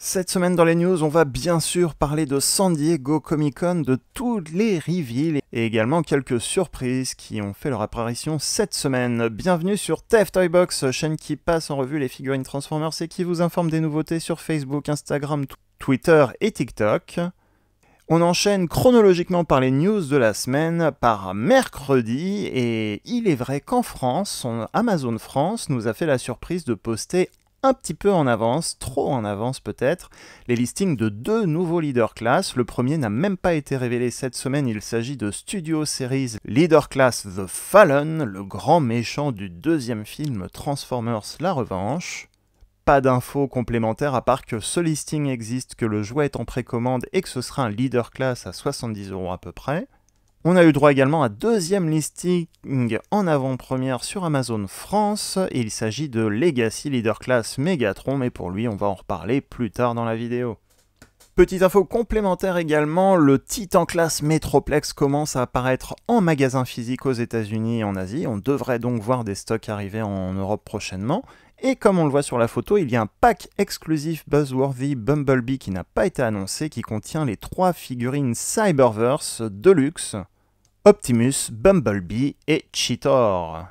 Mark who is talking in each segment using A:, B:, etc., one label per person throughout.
A: Cette semaine dans les news, on va bien sûr parler de San Diego Comic-Con, de tous les reveals et également quelques surprises qui ont fait leur apparition cette semaine. Bienvenue sur TF Toy Box, chaîne qui passe en revue les figurines Transformers et qui vous informe des nouveautés sur Facebook, Instagram, Twitter et TikTok. On enchaîne chronologiquement par les news de la semaine, par mercredi, et il est vrai qu'en France, Amazon France nous a fait la surprise de poster un petit peu en avance, trop en avance peut-être, les listings de deux nouveaux Leader Class. Le premier n'a même pas été révélé cette semaine, il s'agit de Studio Series Leader Class The Fallen, le grand méchant du deuxième film Transformers La Revanche. Pas d'infos complémentaires à part que ce listing existe, que le jouet est en précommande et que ce sera un Leader Class à 70 € à peu près. On a eu droit également à deuxième listing en avant-première sur Amazon France, et il s'agit de Legacy Leader Class Megatron, mais pour lui on va en reparler plus tard dans la vidéo. Petite info complémentaire également, le Titan Class Metroplex commence à apparaître en magasin physique aux États-Unis et en Asie. On devrait donc voir des stocks arriver en Europe prochainement. Et comme on le voit sur la photo, il y a un pack exclusif Buzzworthy Bumblebee qui n'a pas été annoncé, qui contient les 3 figurines Cyberverse Deluxe, Optimus, Bumblebee et Cheetor.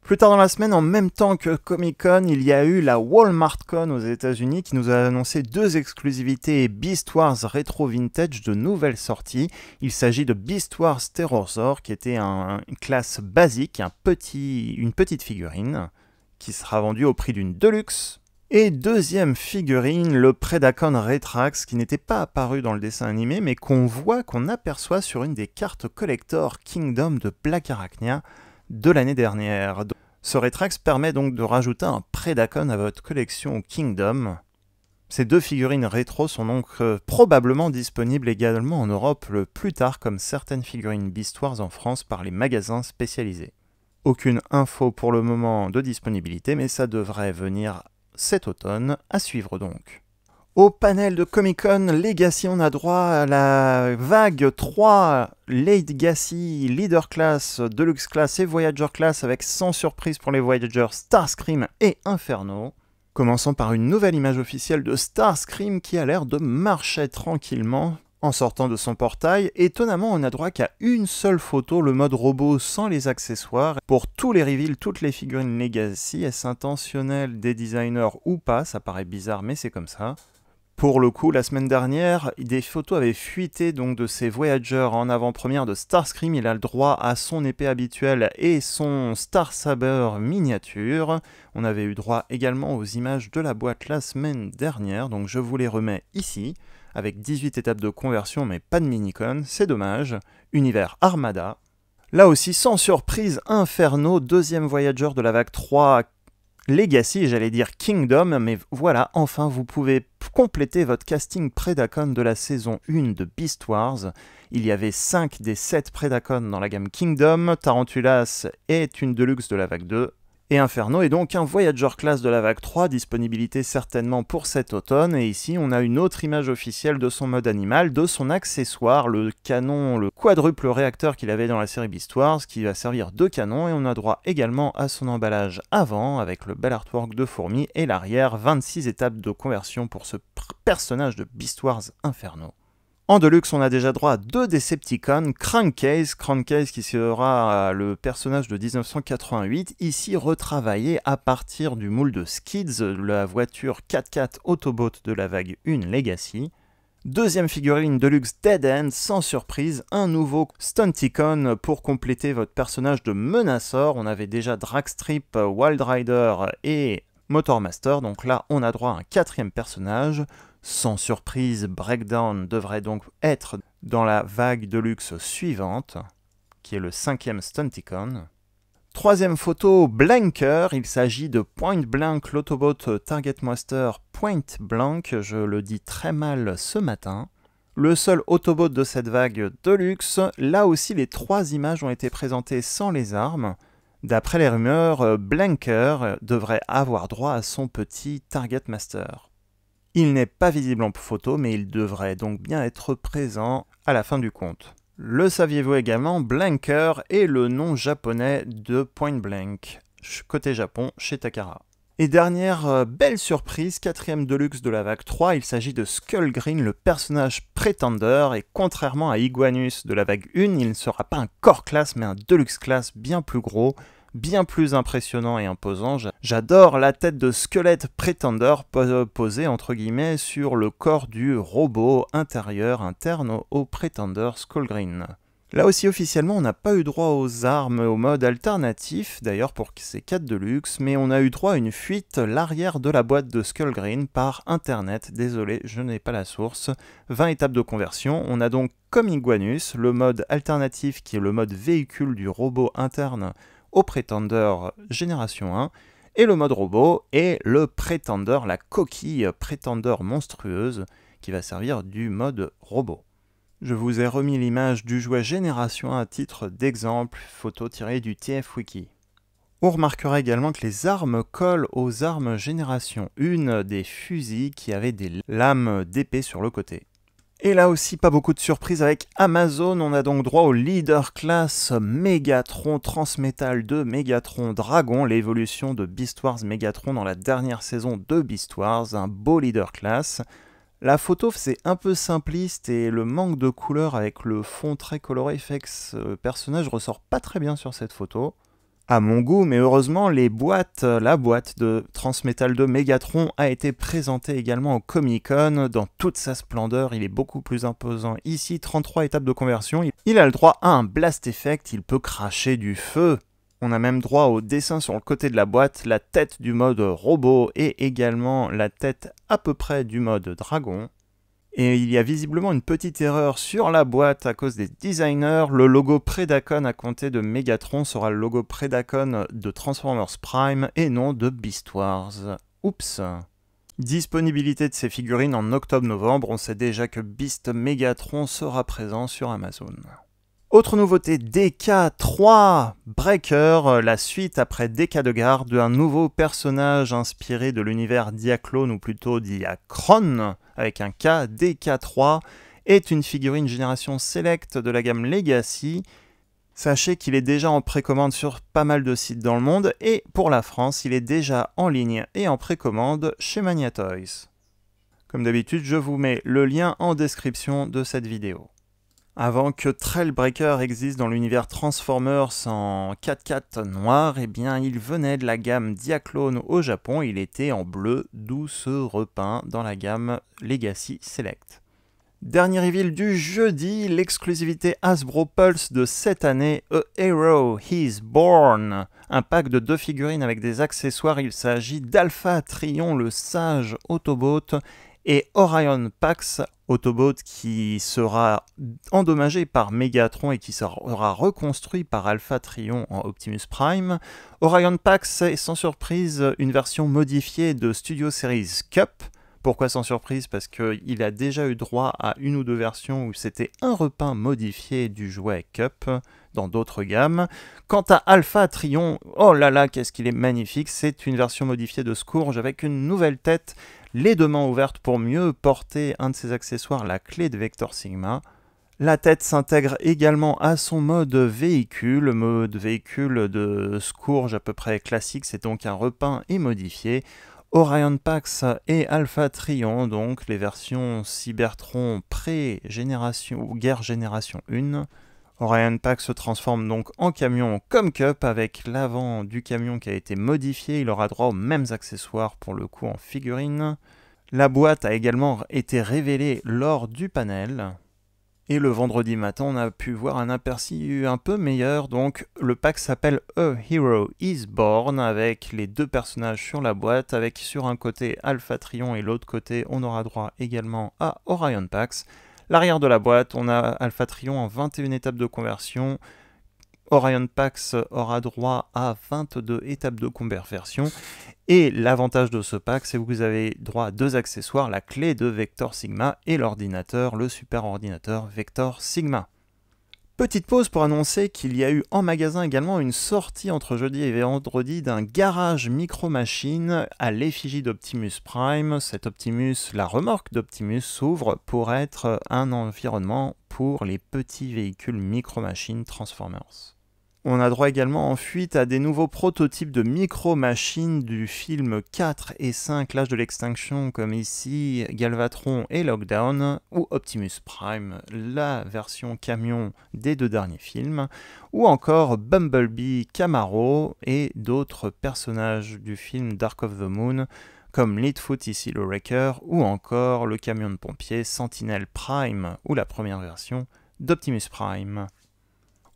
A: Plus tard dans la semaine, en même temps que Comic-Con, il y a eu la WalmartCon aux États-Unis qui nous a annoncé 2 exclusivités Beast Wars Retro Vintage de nouvelles sorties. Il s'agit de Beast Wars Terrorsaur qui était une classe basique, une petite figurine qui sera vendue au prix d'une Deluxe. Et deuxième figurine, le Predacon Retrax, qui n'était pas apparu dans le dessin animé, mais qu'on aperçoit sur une des cartes collector Kingdom de Black Arachnia de l'année dernière. Ce Retrax permet donc de rajouter un Predacon à votre collection Kingdom. Ces 2 figurines rétro sont donc probablement disponibles également en Europe le plus tard, comme certaines figurines Beast Wars en France par les magasins spécialisés. Aucune info pour le moment de disponibilité, mais ça devrait venir cet automne, à suivre donc. Au panel de Comic-Con Legacy, on a droit à la vague 3 Legacy Leader Class, Deluxe Class et Voyager Class, avec sans surprise pour les Voyagers Starscream et Inferno. Commençons par une nouvelle image officielle de Starscream qui a l'air de marcher tranquillement en sortant de son portail. Étonnamment, on n'a droit qu'à une seule photo, le mode robot sans les accessoires. Pour tous les reveals, toutes les figurines Legacy, est-ce intentionnel des designers ou pas? Ça paraît bizarre, mais c'est comme ça. Pour le coup, la semaine dernière, des photos avaient fuité donc de ces Voyagers en avant-première de Starscream. Il a le droit à son épée habituelle et son Star Saber miniature. On avait eu droit également aux images de la boîte la semaine dernière, donc je vous les remets ici, avec 18 étapes de conversion mais pas de minicon, c'est dommage. Univers Armada. Là aussi, sans surprise, Inferno, deuxième Voyager de la vague 3 Legacy, j'allais dire Kingdom, mais voilà, enfin vous pouvez compléter votre casting Predacon de la saison 1 de Beast Wars. Il y avait 5 des 7 Predacon dans la gamme Kingdom, Tarantulas est une Deluxe de la vague 2, et Inferno est donc un Voyager Class de la vague 3, disponibilité certainement pour cet automne, et ici on a une autre image officielle de son mode animal, de son accessoire, le canon, le quadruple réacteur qu'il avait dans la série Beast Wars, qui va servir de canon, et on a droit également à son emballage avant, avec le bel artwork de fourmi, et l'arrière, 26 étapes de conversion pour ce personnage de Beast Wars Inferno. En Deluxe, on a déjà droit à 2 Decepticons, Crankcase qui sera le personnage de 1988, ici retravaillé à partir du moule de Skids, la voiture 4x4 Autobot de la vague 1 Legacy. Deuxième figurine Deluxe Dead End, sans surprise, un nouveau Stunticon pour compléter votre personnage de Menacor. On avait déjà Dragstrip, Wild Rider et Motormaster, donc là on a droit à un 4e personnage. Sans surprise, Breakdown devrait donc être dans la vague de luxe suivante, qui est le 5e Stunticon. Troisième photo, Blanker, il s'agit de Point Blank, l'Autobot Target Master Point Blank, je le dis très mal ce matin. Le seul Autobot de cette vague de luxe, là aussi les 3 images ont été présentées sans les armes. D'après les rumeurs, Blanker devrait avoir droit à son petit Target Master. Il n'est pas visible en photo, mais il devrait donc bien être présent à la fin du compte. Le saviez-vous également, Blanker est le nom japonais de Point Blank, côté Japon, chez Takara. Et dernière belle surprise, 4ème Deluxe de la vague 3, il s'agit de Skull Green, le personnage Pretender, et contrairement à Iguanus de la vague 1, il ne sera pas un Core Class mais un Deluxe Class bien plus gros, bien plus impressionnant et imposant. J'adore la tête de squelette Pretender posée entre guillemets sur le corps du robot interne au Pretender Skull Green. Là aussi officiellement on n'a pas eu droit aux armes au mode alternatif, d'ailleurs pour ces 4 Deluxe, mais on a eu droit à une fuite l'arrière de la boîte de Skull Green par internet, désolé je n'ai pas la source, 20 étapes de conversion, on a donc comme Iguanus le mode alternatif qui est le mode véhicule du robot interne au Pretender génération 1, et le mode robot est le Pretender, la coquille Pretender monstrueuse qui va servir du mode robot. Je vous ai remis l'image du jouet Génération 1 à titre d'exemple, photo tirée du TF Wiki. On remarquera également que les armes collent aux armes Génération 1 des fusils qui avaient des lames d'épée sur le côté. Et là aussi, pas beaucoup de surprises avec Amazon, on a donc droit au Leader Class Megatron Transmetal de Megatron Dragon, l'évolution de Beast Wars Megatron dans la dernière saison de Beast Wars, un beau Leader Class. La photo c'est un peu simpliste et le manque de couleur avec le fond très coloré fait que ce personnage ressort pas très bien sur cette photo. À mon goût, mais heureusement la boîte de Transmetal de Megatron a été présentée également au Comic-Con dans toute sa splendeur, il est beaucoup plus imposant. Ici, 33 étapes de conversion, il a le droit à un Blast Effect, il peut cracher du feu. On a même droit au dessin sur le côté de la boîte, la tête du mode robot et également la tête à peu près du mode dragon. Et il y a visiblement une petite erreur sur la boîte à cause des designers. Le logo Predacon à compter de Megatron sera le logo Predacon de Transformers Prime et non de Beast Wars. Oups. Disponibilité de ces figurines en octobre-novembre, on sait déjà que Beast Megatron sera présent sur Amazon. Autre nouveauté, DK3 Breaker, la suite après DK de garde d'un nouveau personnage inspiré de l'univers Diaclone ou plutôt Diacron avec un K. DK3 est une figurine génération Select de la gamme Legacy. Sachez qu'il est déjà en précommande sur pas mal de sites dans le monde et pour la France, il est déjà en ligne et en précommande chez Mania Toys. Comme d'habitude, je vous mets le lien en description de cette vidéo. Avant que Trailbreaker existe dans l'univers Transformers en 4x4 noir, eh bien il venait de la gamme Diaclone au Japon, il était en bleu, d'où ce repeint dans la gamme Legacy Select. Dernier reveal du jeudi, l'exclusivité Hasbro Pulse de cette année, A Hero Is Born. Un pack de 2 figurines avec des accessoires, il s'agit d'Alpha Trion, le sage Autobot, et Orion Pax, Autobot qui sera endommagé par Megatron et qui sera reconstruit par Alpha Trion en Optimus Prime. Orion Pax est sans surprise une version modifiée de Studio Series Cup. Pourquoi sans surprise? Parce qu'il a déjà eu droit à une ou deux versions où c'était un repeint modifié du jouet Cup dans d'autres gammes. Quant à Alpha Trion, oh là là, qu'est-ce qu'il est magnifique, c'est une version modifiée de Scourge avec une nouvelle tête, les 2 mains ouvertes pour mieux porter un de ses accessoires, la clé de Vector Sigma. La tête s'intègre également à son mode véhicule, le mode véhicule de Scourge à peu près classique, c'est donc un repeint et modifié. Orion Pax et Alpha Trion, donc les versions Cybertron pré-génération ou guerre génération 1. Orion Pax se transforme donc en camion comme Cup avec l'avant du camion qui a été modifié. Il aura droit aux mêmes accessoires pour le coup en figurine. La boîte a également été révélée lors du panel. Et le vendredi matin, on a pu voir un aperçu un peu meilleur. Donc le pack s'appelle A Hero Is Born avec les 2 personnages sur la boîte. Avec sur un côté Alpha Trion et l'autre côté, on aura droit également à Orion Pax. L'arrière de la boîte, on a Alpha Trion en 21 étapes de conversion. Orion Pax aura droit à 22 étapes de conversion. Et l'avantage de ce pack, c'est que vous avez droit à 2 accessoires, la clé de Vector Sigma et l'ordinateur, le super ordinateur Vector Sigma. Petite pause pour annoncer qu'il y a eu en magasin également une sortie entre jeudi et vendredi d'un garage micro-machine à l'effigie d'Optimus Prime. Cet Optimus, la remorque d'Optimus s'ouvre pour être un environnement pour les petits véhicules micro-machines Transformers. On a droit également en fuite à des nouveaux prototypes de micro-machines du film 4 et 5, l'âge de l'extinction, comme ici Galvatron et Lockdown, ou Optimus Prime, la version camion des 2 derniers films, ou encore Bumblebee, Camaro et d'autres personnages du film Dark of the Moon, comme Leadfoot, ici le Wrecker, ou encore le camion de pompiers Sentinel Prime, ou la première version d'Optimus Prime.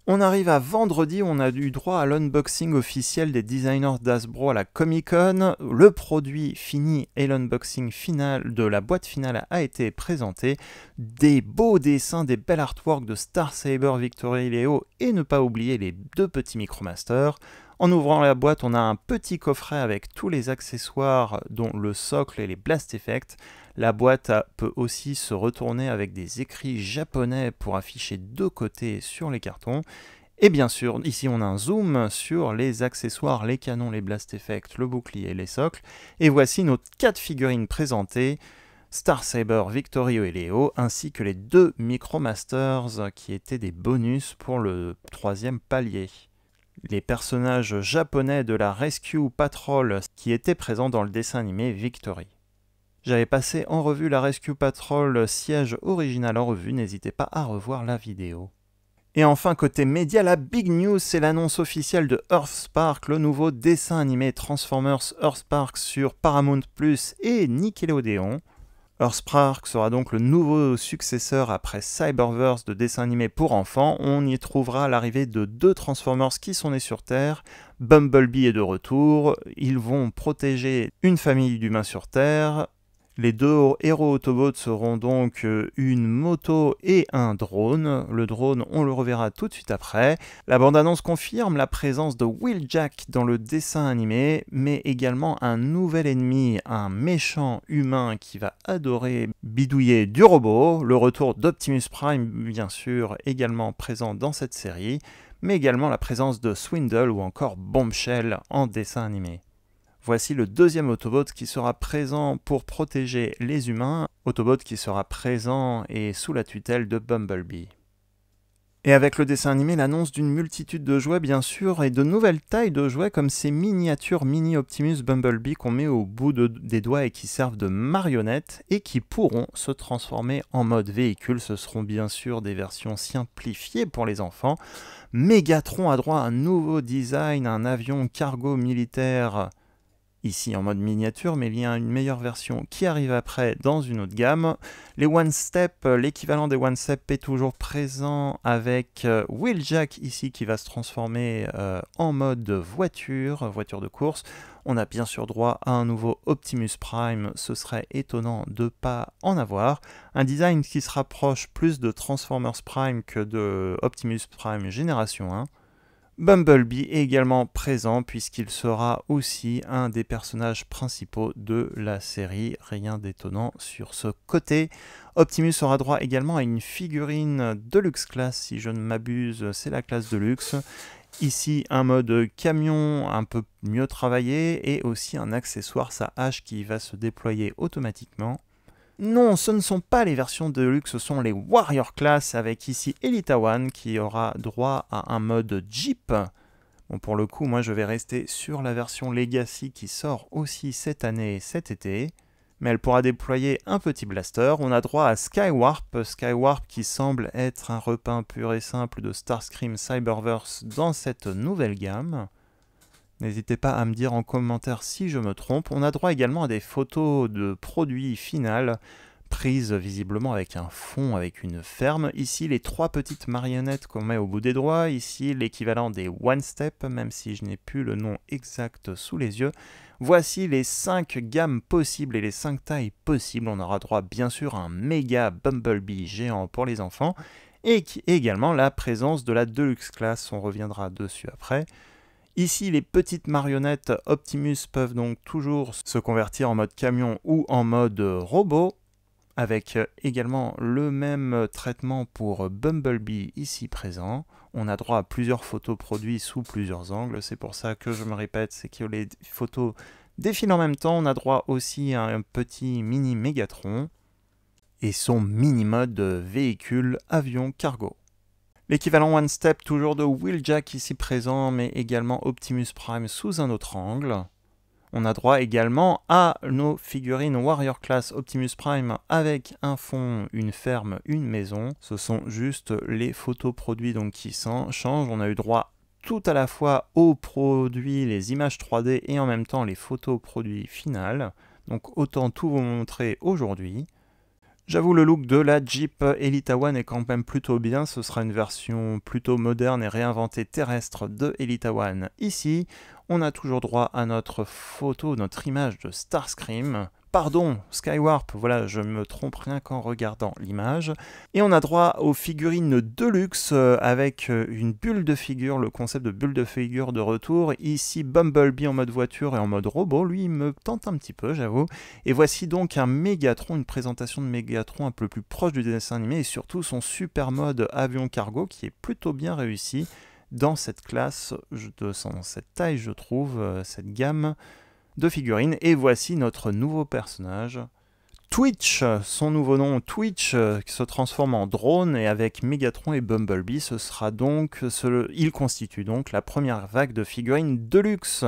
A: On arrive à vendredi, on a eu droit à l'unboxing officiel des designers d'Hasbro à la Comic-Con. Le produit fini et l'unboxing final de la boîte finale a été présenté. Des beaux dessins, des belles artworks de Star Saber, Victory Leo et ne pas oublier les 2 petits Micromasters. En ouvrant la boîte, on a un petit coffret avec tous les accessoires dont le socle et les blast effects. La boîte peut aussi se retourner avec des écrits japonais pour afficher 2 côtés sur les cartons. Et bien sûr, ici on a un zoom sur les accessoires, les canons, les blast effects, le bouclier et les socles. Et voici nos 4 figurines présentées. Star Saber, Victorio et Leo, ainsi que les 2 Micromasters qui étaient des bonus pour le 3e palier. Les personnages japonais de la Rescue Patrol qui étaient présents dans le dessin animé Victory. J'avais passé en revue la Rescue Patrol siège original en revue, n'hésitez pas à revoir la vidéo. Et enfin, côté média, la big news, c'est l'annonce officielle de Earthspark, le nouveau dessin animé Transformers Earthspark sur Paramount Plus et Nickelodeon. Earthspark sera donc le nouveau successeur après Cyberverse de dessin animé pour enfants. On y trouvera l'arrivée de 2 Transformers qui sont nés sur Terre. Bumblebee est de retour. Ils vont protéger une famille d'humains sur Terre. Les 2 héros Autobots seront donc une moto et un drone. Le drone, on le reverra tout de suite après. La bande-annonce confirme la présence de Wheeljack dans le dessin animé, mais également un nouvel ennemi, un méchant humain qui va adorer bidouiller du robot. Le retour d'Optimus Prime, bien sûr, également présent dans cette série, mais également la présence de Swindle ou encore Bombshell en dessin animé. Voici le 2e Autobot qui sera présent pour protéger les humains, Autobot qui sera présent et sous la tutelle de Bumblebee. Et avec le dessin animé, l'annonce d'une multitude de jouets bien sûr, et de nouvelles tailles de jouets comme ces miniatures mini Optimus Bumblebee qu'on met au bout des doigts et qui servent de marionnettes et qui pourront se transformer en mode véhicule. Ce seront bien sûr des versions simplifiées pour les enfants. Megatron a droit à un nouveau design, un avion cargo militaire ici en mode miniature, mais il y a une meilleure version qui arrive après dans une autre gamme. Les One Step, l'équivalent des One Step est toujours présent avec Wheeljack ici qui va se transformer en mode voiture de course. On a bien sûr droit à un nouveau Optimus Prime, ce serait étonnant de ne pas en avoir. Un design qui se rapproche plus de Transformers Prime que de Optimus Prime Génération 1. Bumblebee est également présent puisqu'il sera aussi un des personnages principaux de la série, rien d'étonnant sur ce côté. Optimus aura droit également à une figurine Deluxe Class, si je ne m'abuse, c'est la classe Deluxe. Ici un mode camion un peu mieux travaillé et aussi un accessoire, sa hache qui va se déployer automatiquement. Non, ce ne sont pas les versions de luxe, ce sont les Warrior Class avec ici Elita One qui aura droit à un mode Jeep. Bon, pour le coup, moi je vais rester sur la version Legacy qui sort aussi cette année, cet été. Mais elle pourra déployer un petit blaster. On a droit à Skywarp, Skywarp qui semble être un repeint pur et simple de Starscream Cyberverse dans cette nouvelle gamme. N'hésitez pas à me dire en commentaire si je me trompe. On a droit également à des photos de produits finales prises visiblement avec un fond, avec une ferme. Ici, les 3 petites marionnettes qu'on met au bout des doigts. Ici, l'équivalent des One Step, même si je n'ai plus le nom exact sous les yeux. Voici les 5 gammes possibles et les 5 tailles possibles. On aura droit bien sûr à un méga Bumblebee géant pour les enfants. Et également la présence de la Deluxe Class. On reviendra dessus après. Ici, les petites marionnettes Optimus peuvent donc toujours se convertir en mode camion ou en mode robot, avec également le même traitement pour Bumblebee ici présent. On a droit à plusieurs photos produits sous plusieurs angles, c'est pour ça que je me répète, c'est que les photos défilent en même temps. On a droit aussi à un petit mini Megatron et son mini mode véhicule avion cargo. L'équivalent One Step toujours de Wheeljack ici présent, mais également Optimus Prime sous un autre angle. On a droit également à nos figurines Warrior Class Optimus Prime avec un fond, une ferme, une maison. Ce sont juste les photos produits donc qui changent. On a eu droit tout à la fois aux produits, les images 3D et en même temps les photos produits finales. Donc autant tout vous montrer aujourd'hui. J'avoue, le look de la Jeep Elita One est quand même plutôt bien. Ce sera une version plutôt moderne et réinventée terrestre de Elita One. Ici, on a toujours droit à notre photo, notre image de Starscream. Pardon, Skywarp, voilà, je me trompe rien qu'en regardant l'image. Et on a droit aux figurines Deluxe avec une bulle de figure, le concept de bulle de figure de retour. Ici, Bumblebee en mode voiture et en mode robot, lui, il me tente un petit peu, j'avoue. Et voici donc un Megatron, une présentation de Megatron un peu plus proche du dessin animé et surtout son super mode avion cargo qui est plutôt bien réussi dans cette classe, dans cette taille, je trouve, cette gamme de figurines. Et voici notre nouveau personnage, Twitch, son nouveau nom Twitch, qui se transforme en drone, et avec Megatron et Bumblebee, il constitue donc la première vague de figurines Deluxe.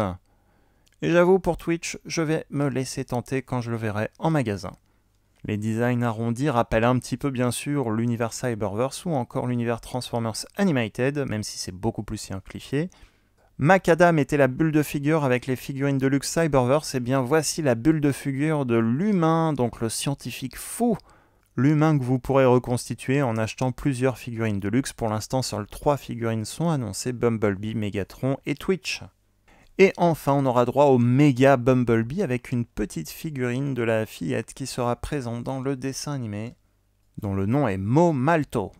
A: Et j'avoue, pour Twitch, je vais me laisser tenter quand je le verrai en magasin. Les designs arrondis rappellent un petit peu bien sûr l'univers Cyberverse ou encore l'univers Transformers Animated, même si c'est beaucoup plus simplifié. Macadam était la bulle de figure avec les figurines Deluxe Cyberverse, et bien voici la bulle de figure de l'humain, donc le scientifique fou. L'humain que vous pourrez reconstituer en achetant plusieurs figurines Deluxe. Pour l'instant, seules 3 figurines sont annoncées, Bumblebee, Megatron et Twitch. Et enfin, on aura droit au méga Bumblebee avec une petite figurine de la fillette qui sera présente dans le dessin animé, dont le nom est Mo Malto.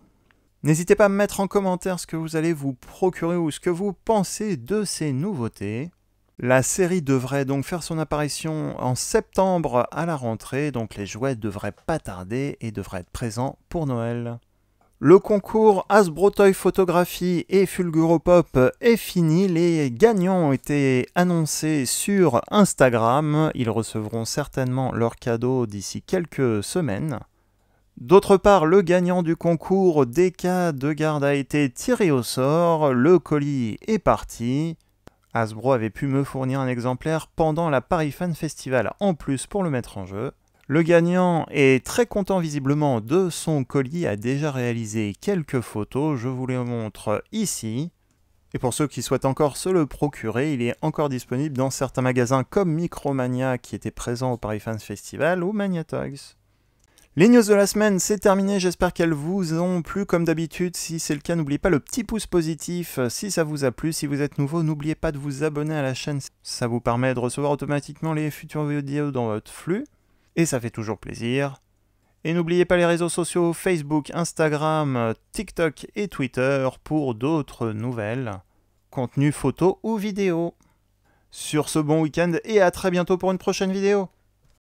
A: N'hésitez pas à me mettre en commentaire ce que vous allez vous procurer ou ce que vous pensez de ces nouveautés. La série devrait donc faire son apparition en septembre à la rentrée, donc les jouets devraient pas tarder et devraient être présents pour Noël. Le concours Hasbro Toy Photographie et Fulguropop est fini. Les gagnants ont été annoncés sur Instagram. Ils recevront certainement leurs cadeaux d'ici quelques semaines. D'autre part, le gagnant du concours DK de garde a été tiré au sort. Le colis est parti. Hasbro avait pu me fournir un exemplaire pendant la Paris Fan Festival en plus pour le mettre en jeu. Le gagnant est très content visiblement de son colis, a déjà réalisé quelques photos, je vous les montre ici. Et pour ceux qui souhaitent encore se le procurer, il est encore disponible dans certains magasins comme Micromania qui était présent au Paris Fans Festival ou Maniatoys. Les news de la semaine, c'est terminé, j'espère qu'elles vous ont plu comme d'habitude. Si c'est le cas, n'oubliez pas le petit pouce positif si ça vous a plu. Si vous êtes nouveau, n'oubliez pas de vous abonner à la chaîne, ça vous permet de recevoir automatiquement les futures vidéos dans votre flux. Et ça fait toujours plaisir. Et n'oubliez pas les réseaux sociaux Facebook, Instagram, TikTok et Twitter pour d'autres nouvelles, contenus photos ou vidéos. Sur ce, bon week-end et à très bientôt pour une prochaine vidéo.